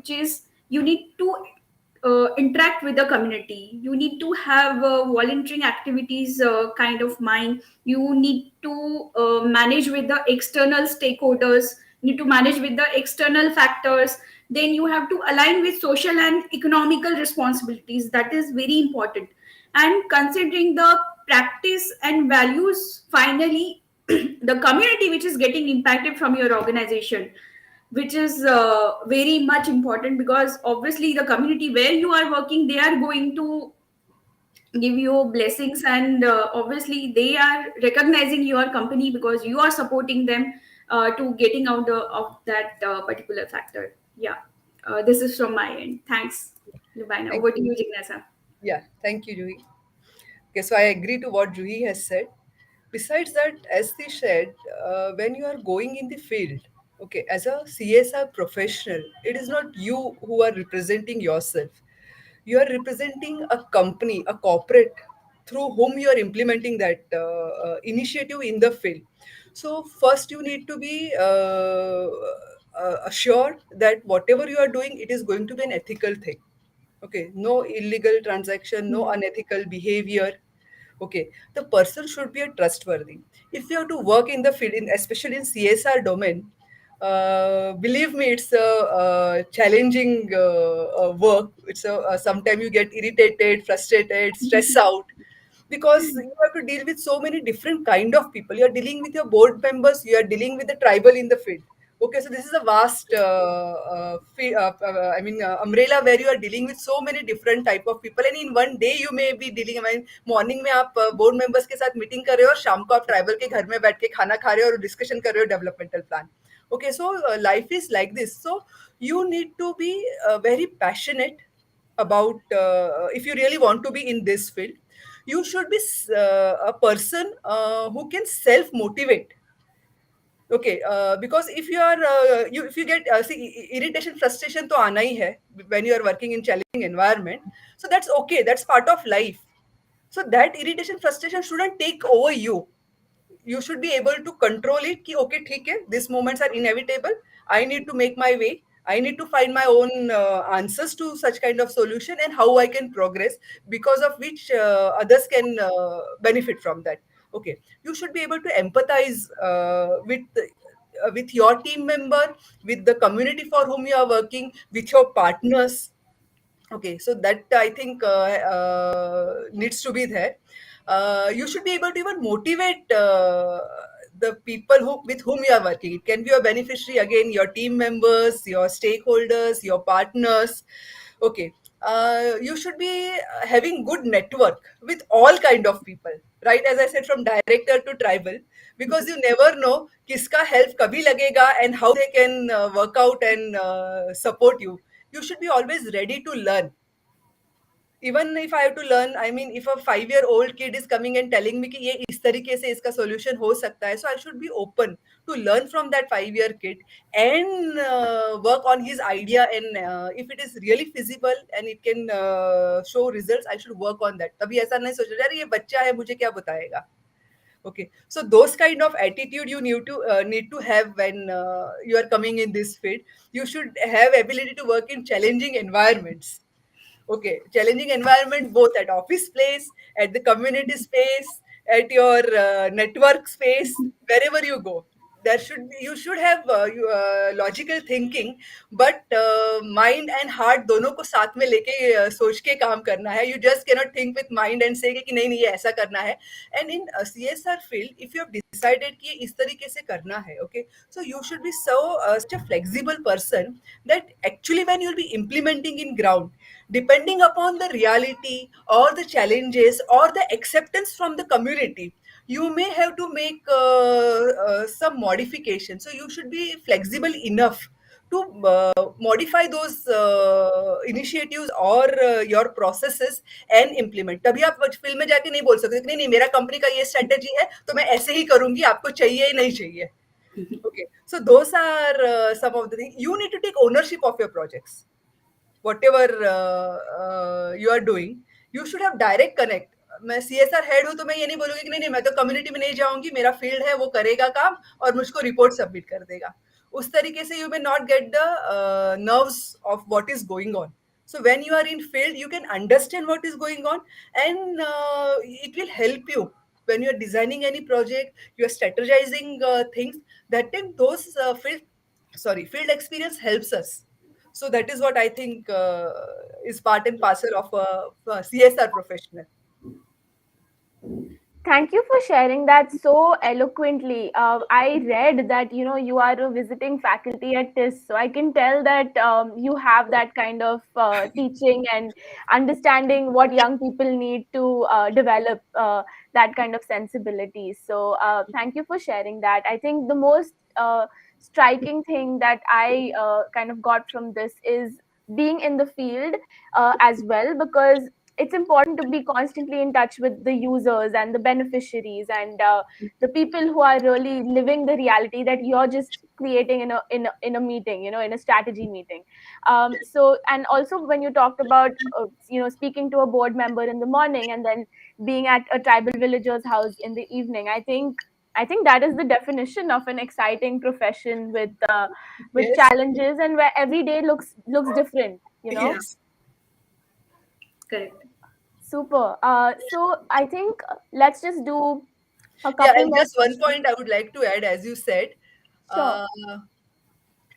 is you need to interact with the community. You need to have volunteering activities kind of mind. You need to manage with the external stakeholders. Need to manage with the external factors. Then you have to align with social and economical responsibilities. That is very important. And considering the practice and values, finally the community which is getting impacted from your organization, which is very much important, because obviously the community where you are working, they are going to give you blessings, and obviously they are recognizing your company because you are supporting them to getting out of that particular factor. Yeah, this is from my end. Thanks, Lubaina. Thank Over to you. you, Jignasa. Yeah, thank you, Juhi. Okay, so I agree to what Juhi has said. Besides that, as they said, when you are going in the field, okay, as a CSR professional, it is not you who are representing yourself. You are representing a company, a corporate, through whom you are implementing that initiative in the field. So first, you need to be assured that whatever you are doing, it is going to be an ethical thing. Okay, no illegal transaction, no unethical behavior. Okay, the person should be a trustworthy. If you have to work in the field, especially in CSR domain, believe me, it's a, challenging work. It's a sometimes you get irritated, frustrated, stressed out, because you have to deal with so many different kind of people. You are dealing with your board members, you are dealing with the tribal in the field. Okay, so this is a vast umbrella where you are dealing with so many different type of people, and in one day you may be dealing, I mean, morning में आप board members के साथ meeting कर रहे हो और शाम को आप tribal के घर में बैठ के खाना खा रहे हो और discussion कर रहे हो developmental plan. Okay, so life is like this. So you need to be very passionate about, if you really want to be in this field, you should be a person who can self motivate. Okay, because if you are if you get irritation, frustration to aana hi hai when you are working in challenging environment. So that's okay, that's part of life. So that irritation, frustration shouldn't take over you. You should be able to control it कि okay ठीक है, these moments are inevitable. I need to make my way. I need to find my own answers to such kind of solution and how I can progress, because of which others can benefit from that. Okay, you should be able to empathize with your team member, with the community for whom you are working, with your partners. Okay, so that I think needs to be there. You should be able to even motivate the people with whom you are working. It can be your beneficiary, again, your team members, your stakeholders, your partners. Okay, you should be having good network with all kind of people, right? As I said, from director to tribal, because you never know kiska help kabhi lagega and how they can work out and support you. You should be always ready to learn. Even if I have to learn, I mean, if a 5-year old kid is coming and telling me कि ये इस तरीके से इसका solution हो सकता है, so I should be open to learn from that 5-year kid and work on his idea, and if it is really feasible and it can show results, I should work on that. तभी ऐसा नहीं सोचना यार ये बच्चा है मुझे क्या बताएगा. Okay, so those kind of attitude you need to have when you are coming in this field. You should have ability to work in challenging environments. Okay, challenging environment both at office place, at the community space, at your network space, wherever you go. There should be, you should have logical thinking, but mind and heart दोनों को साथ में लेके सोच के काम करना है. You just cannot think with mind and say कि नहीं नहीं ये ऐसा करना है. And in CSR field, if you have decided कि ये इस तरीके से करना है, okay, so you should be such a flexible person that actually when you'll be implementing in ground, depending upon the reality or the challenges or the acceptance from the community, you may have to make some modification. So you should be flexible enough to modify those initiatives or your processes and implement. तभी आप field में जाके नहीं बोल सकते कि नहीं नहीं मेरा कंपनी का ये स्ट्रेटेजी है तो मैं ऐसे ही करूंगी, आपको चाहिए ही नहीं चाहिए. Okay, so those are some of the things. You need to take ownership of your projects. Whatever you are doing, you should have direct connect. मैं CSR हेड हूँ तो मैं ये नहीं बोलूंगी कि नहीं नहीं मैं तो कम्युनिटी में नहीं जाऊंगी, मेरा फील्ड है वो करेगा काम और मुझको रिपोर्ट सबमिट कर देगा. उस तरीके से you may not get the nerves of what is going on. So when you are in field, you can understand what is going on, and it will help you when you are designing any project, you are strategizing things. That time those field experience helps us. So that is what I think is part and parcel of a CSR professional. Thank you for sharing that so eloquently. I read that you are a visiting faculty at TIS, so I can tell that you have that kind of teaching and understanding what young people need to develop that kind of sensibility. So thank you for sharing that. I think the most striking thing that I kind of got from this is being in the field as well, because it's important to be constantly in touch with the users and the beneficiaries and the people who are really living the reality that you're just creating in a meeting, in a strategy meeting. So, and also when you talked about speaking to a board member in the morning and then being at a tribal villager's house in the evening, I think that is the definition of an exciting profession with Yes, challenges and where every day looks different. Yeah, yes. correct. Super. So I think let's just do a Yeah, couple and more just one questions. point I would like to add, as you said, Sure. uh,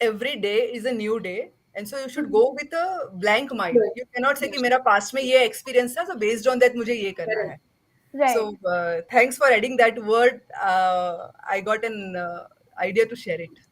every day is a new day, and so you should Mhm. go with a blank mind. You cannot say कि मेरा past में ये experience था, so based on that मुझे ये करना है. So Right. thanks for adding that word. I got an idea to share it.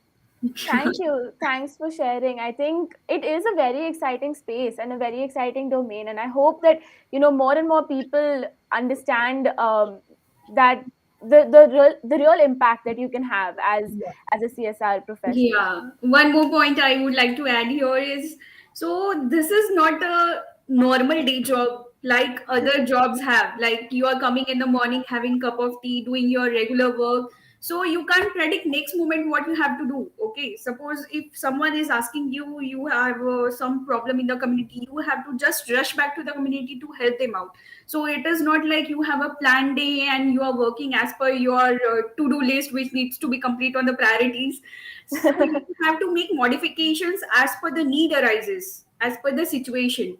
Thank you. Thanks for sharing. I think it is a very exciting space and a very exciting domain, and I hope that more and more people understand that the real impact that you can have Yeah. as a CSR professional. Yeah, one more point I would like to add here is, so this is not a normal day job like other jobs have. Like you are coming in the morning, having cup of tea, doing your regular work. So you can't predict next moment what you have to do. Okay, suppose if someone is asking you, you have some problem in the community, you have to just rush back to the community to help them out. So it is not like you have a planned day and you are working as per your to-do list, which needs to be complete on the priorities. So you have to make modifications as per the need arises, as per the situation.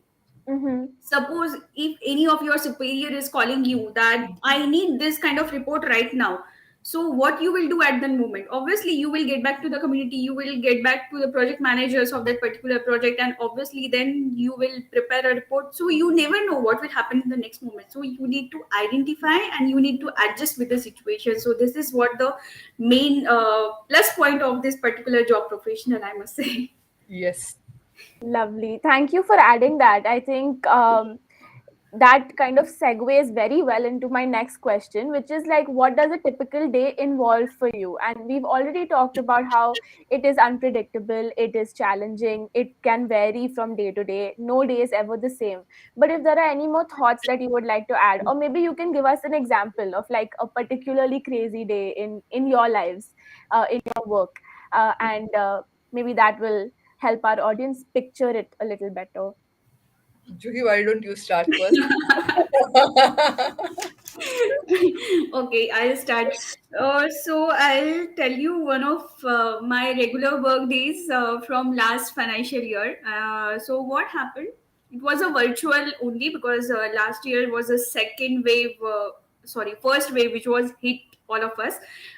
Mm-hmm. Suppose if any of your superior is calling you that I need this kind of report right now, so what you will do at that moment? Obviously you will get back to the community, you will get back to the project managers of that particular project, and obviously then you will prepare a report. So you never know what will happen in the next moment, so you need to identify and you need to adjust with the situation. So this is what the main plus point of this particular job professional, I must say. Yes. Lovely. Thank you for adding that. I think that kind of segues very well into my next question, which is like, what does a typical day involve for you? And we've already talked about how it is unpredictable, it is challenging, it can vary from day to day. No day is ever the same. But if there are any more thoughts that you would like to add, or maybe you can give us an example of like a particularly crazy day in your lives, in your work, and maybe that will help our audience picture it a little better. Juhi, why don't you start first? Okay, I'll start. So I'll tell you one of my regular work days from last financial year. So what happened? It was a virtual only because last year was a second wave. Sorry, first wave, which was hit all of us,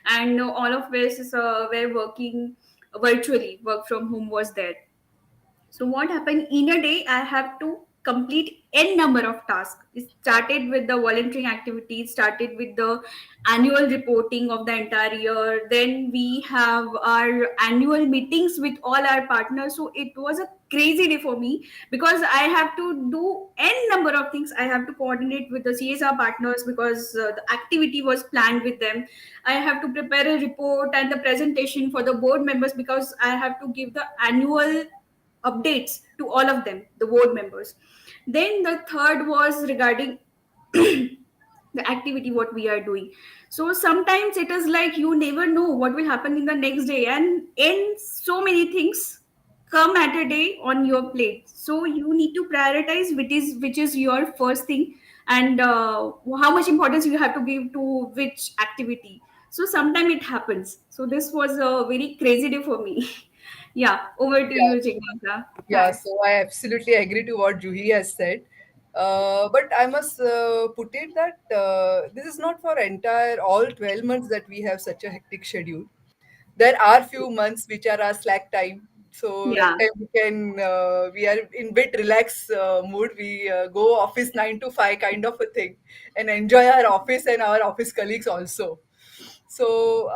and all of us were working virtually. Work from home was there. So what happened in a day? I have to complete n number of tasks. It started with the volunteering activities, started with the annual reporting of the entire year. Then we have our annual meetings with all our partners. So it was a crazy day for me because I have to do n number of things. I have to coordinate with the CSR partners because the activity was planned with them. I have to prepare a report and the presentation for the board members because I have to give the annual updates to all of them, the board members. Then the third was regarding the activity what we are doing. So sometimes it is like you never know what will happen in the next day, and in so many things come at a day on your plate. So you need to prioritize which is your first thing, and how much importance you have to give to which activity. So sometimes it happens. So this was a very crazy day for me. Yeah, over to Yeah. you, Jignyasa. Yeah, Thanks. so I absolutely agree to what Juhi has said. But I must put it that this is not for entire all 12 months that we have such a hectic schedule. There are few months which are our slack time. So that Yeah, time we are in bit relaxed mood. We go office 9 to 5 kind of a thing and enjoy our office and our office colleagues also. So,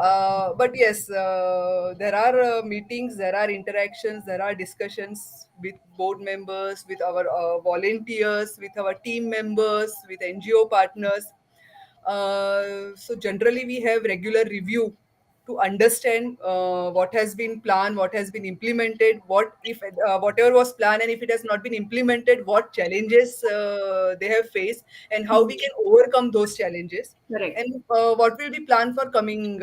but yes, there are meetings, there are interactions, there are discussions with board members, with our volunteers, with our team members, with NGO partners. So generally, we have regular review to understand what has been planned, what has been implemented, what if whatever was planned and if it has not been implemented, what challenges they have faced, and how we mhm, can overcome those challenges, correct. and what will be planned for coming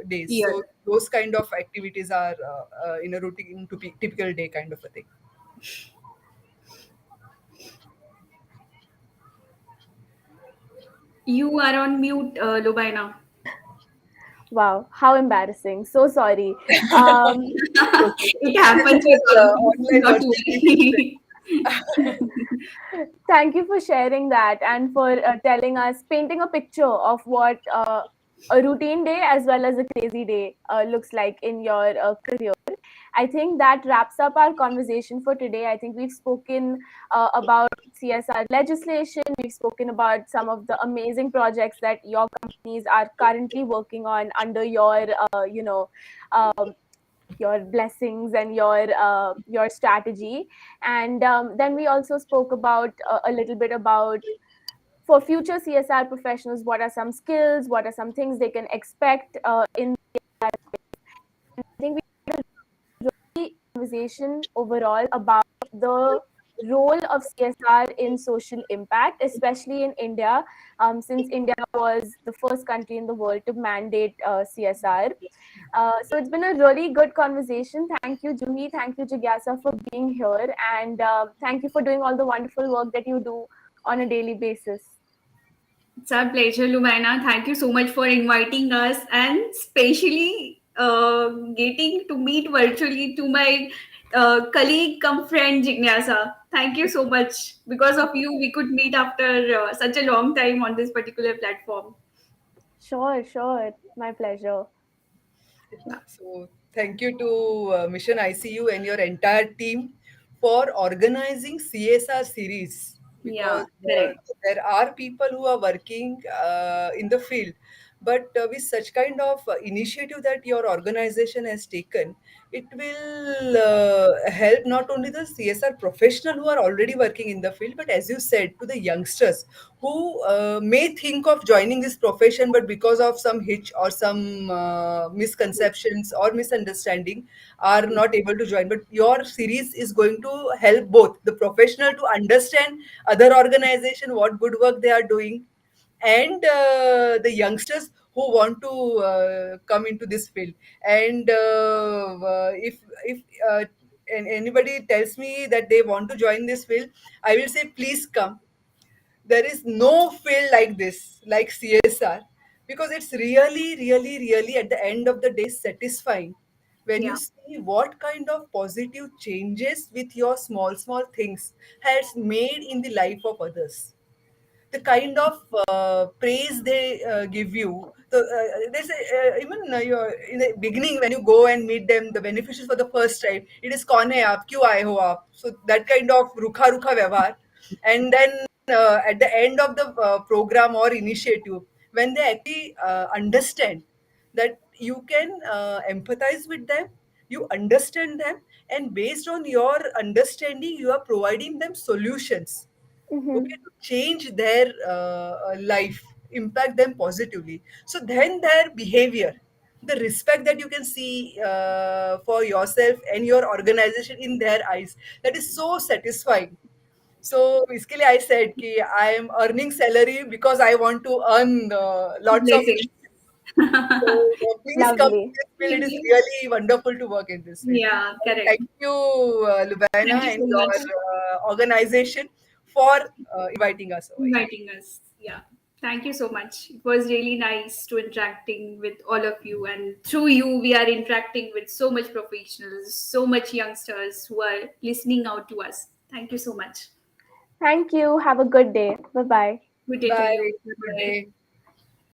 days. So Year. those kind of activities are in a routine to typical day kind of a thing. You are on mute, Lubaina. Wow, how embarrassing. So sorry. Um, Okay. It happens This with is all of us. online Not to versus face-to-face. worry. Thank you for sharing that and for telling us, painting a picture of what a routine day as well as a crazy day looks like in your career. I think that wraps up our conversation for today. I think we've spoken about CSR legislation, we've spoken about some of the amazing projects that your companies are currently working on under um, your blessings and your strategy. And then we also spoke about a little bit about, for future CSR professionals, what are some skills, what are some things they can expect in. I think we had a really conversation overall about the role of CSR in social impact, especially in India, since India was the first country in the world to mandate CSR. So it's been a really good conversation. Thank you, Juhi. Thank you, Jigyasa, for being here. And thank you for doing all the wonderful work that you do on a daily basis. It's our pleasure, Lubaina. Thank you so much for inviting us and especially getting to meet virtually to my colleague come friend Jignyasa. Thank you so much. Because of you, we could meet after such a long time on this particular platform. Sure, sure. My pleasure. Yeah, So thank you to Mission ICU and your entire team for organizing CSR series, because yeah, correct. there are people who are working in the field, but with such kind of initiative that your organization has taken, it will help not only the CSR professional who are already working in the field, but as you said, to the youngsters who may think of joining this profession, but because of some hitch or some misconceptions or misunderstanding are not able to join. But your series is going to help both the professional to understand other organization, what good work they are doing, and the youngsters who want to come into this field. And if anybody tells me that they want to join this field, I will say please come. There is no field like this, like CSR, because it's really, really, really at the end of the day satisfying when you Yeah, see what kind of positive changes with your small, small things has made in the life of others. The kind of praise they give you. So they say even you're in the beginning when you go and meet them, the beneficiaries for the first time, it is "कौन है आप, क्यों आए हो आप?" So that kind of rukha rukha व्यवहार. And then at the end of the program or initiative, when they actually understand that you can empathize with them, you understand them, and based on your understanding you are providing them solutions, okay, Mm-hmm. to change their life, impact them positively. So then their behavior, the respect that you can see for yourself and your organization in their eyes, that is so satisfying. So basically I said ki I am earning salary because I want to earn lots of Blessings. missions. So please come to Lovely. this field. It is really wonderful to work in this field. Yeah, correct. Thank you, Lubaina, Thank you and so much your organization for inviting us for over here. inviting us. Yeah. Thank you so much. It was really nice to interacting with all of you, and through you, we are interacting with so much professionals, so much youngsters who are listening out to us. Thank you so much. Thank you. Have a good day. Bye bye. Good day to Bye. you. Good Bye. day.